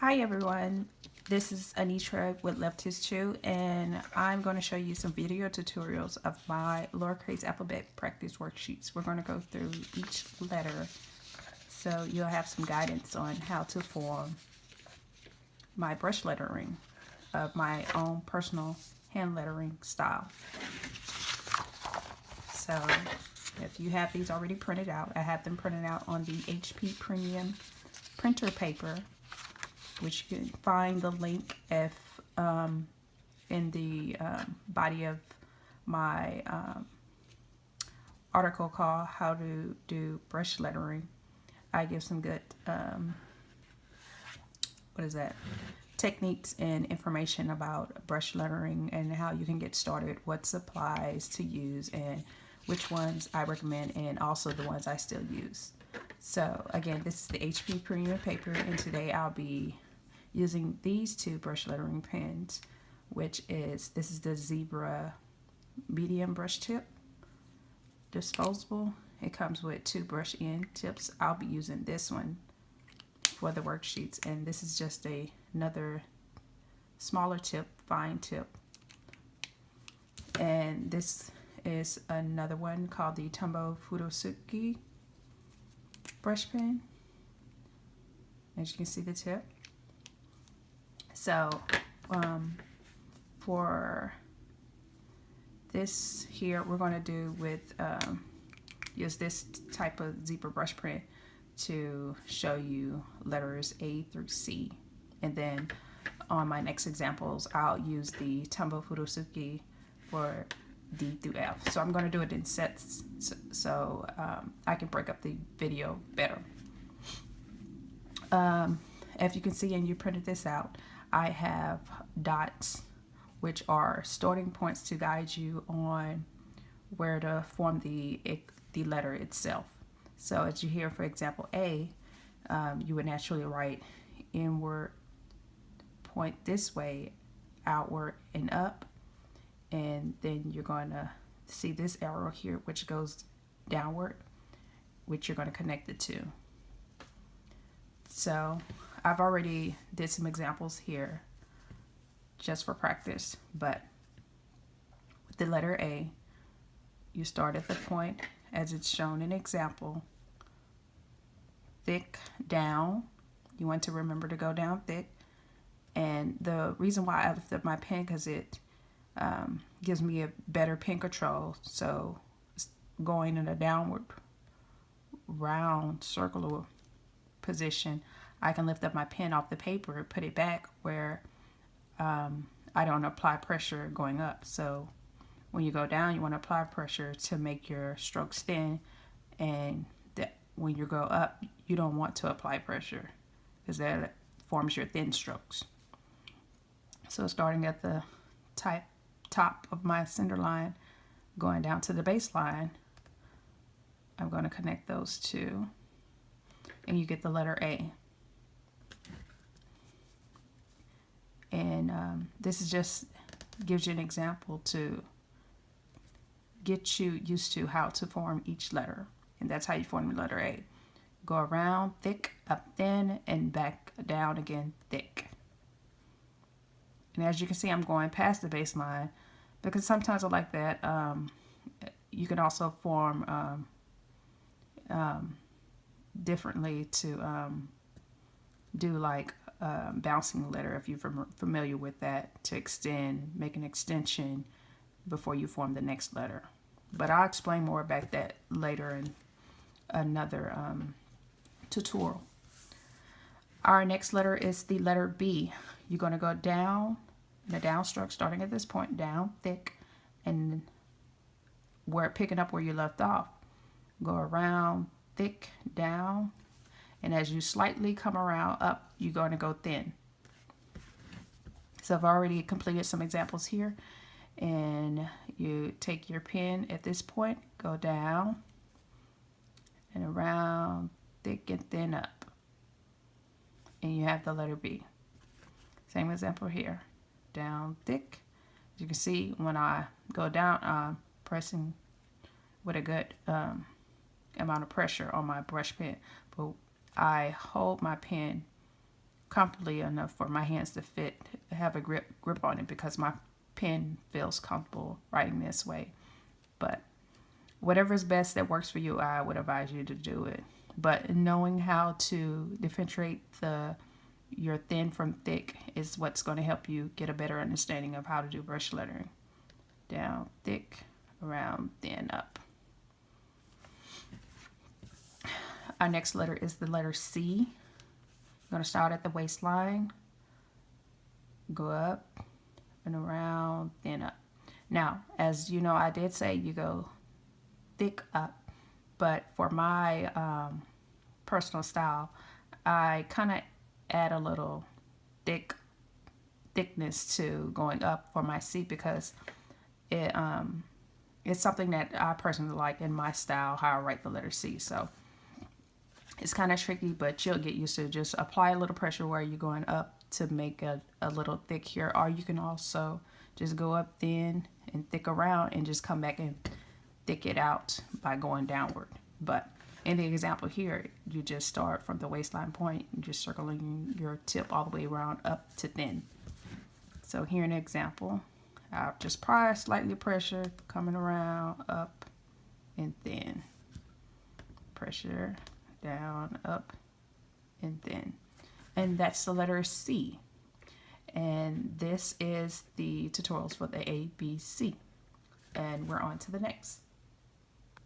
Hi everyone, this is Anitra with LoveTis'True, and I'm going to show you some video tutorials of my Lowercase Alphabet Practice worksheets. We're going to go through each letter so you'll have some guidance on how to form my brush lettering of my own personal hand lettering style. So if you have these already printed out, I have them printed out on the HP Premium printer paper, which you can find the link if in the body of my article called How to Do Brush Lettering. I give some good techniques and information about brush lettering and how you can get started, what supplies to use, and which ones I recommend, and also the ones I still use. So again, this is the HP Premium paper, and today I'll be using these two brush lettering pens, which is, this is the Zebra medium brush tip, disposable. It comes with two brush end tips. I'll be using this one for the worksheets, and this is just another smaller tip, fine tip. And this is another one called the Tombow Fudosuki brush pen. As you can see the tip. So for this here, we're going to do with use this type of zebra brush print to show you letters A through C, and then on my next examples I'll use the Tombow Fudosuki for D through F. So I'm going to do it in sets so I can break up the video better. As you can see, and you printed this out, I have dots, which are starting points to guide you on where to form the letter itself. So as you hear, for example, A, you would naturally write inward, point this way, outward and up, and then you're going to see this arrow here, which goes downward, which you're going to connect it to. So I've already did some examples here just for practice, but with the letter A, you start at the point as it's shown in example, thick down. You want to remember to go down thick, and the reason why I lift up my pen because it gives me a better pen control. So going in a downward round circular position, I can lift up my pen off the paper, put it back where I don't apply pressure going up. So when you go down, you want to apply pressure to make your strokes thin, and that when you go up, you don't want to apply pressure because that forms your thin strokes. So starting at the top of my center line, going down to the baseline, I'm going to connect those two, and you get the letter A. And this is just gives you an example to get you used to how to form each letter. And that's how you form the letter A. Go around thick, up thin, and back down again thick. And as you can see, I'm going past the baseline because sometimes I like that. You can also form differently to do like bouncing letter, if you're familiar with that, to extend, make an extension before you form the next letter. But I'll explain more about that later in another tutorial. Our next letter is the letter B. You're going to go down in a downstroke, starting at this point, down thick, and picking up where you left off. Go around thick, down, and as you slightly come around up, you're going to go thin. So I've already completed some examples here, and you take your pen at this point, go down and around, thick and thin up, and you have the letter B. Same example here, down thick. As you can see, when I go down, I'm pressing with a good amount of pressure on my brush pen, but I hold my pen comfortably enough for my hands to have a grip on it, because my pen feels comfortable writing this way. But whatever is best that works for you, I would advise you to do it. But knowing how to differentiate your thin from thick is what's going to help you get a better understanding of how to do brush lettering. Down, thick, around, thin, up. Our next letter is the letter C. You're going to start at the waistline, go up and around, then up. Now, as you know, I did say you go thick up, but for my personal style, I kind of add a little thickness to going up for my C, because it's something that I personally like in my style, how I write the letter C. So it's kind of tricky, but you'll get used to it. Just apply a little pressure where you're going up to make a little thick here, or you can also just go up thin and thick around and just come back and thick it out by going downward. But in the example here, you just start from the waistline point and just circling your tip all the way around up to thin. So here in the example, I'll just slightly pressure, coming around, up and thin. Pressure, down, up and thin. And that's the letter C. And this is the tutorials for the ABC. And we're on to the next.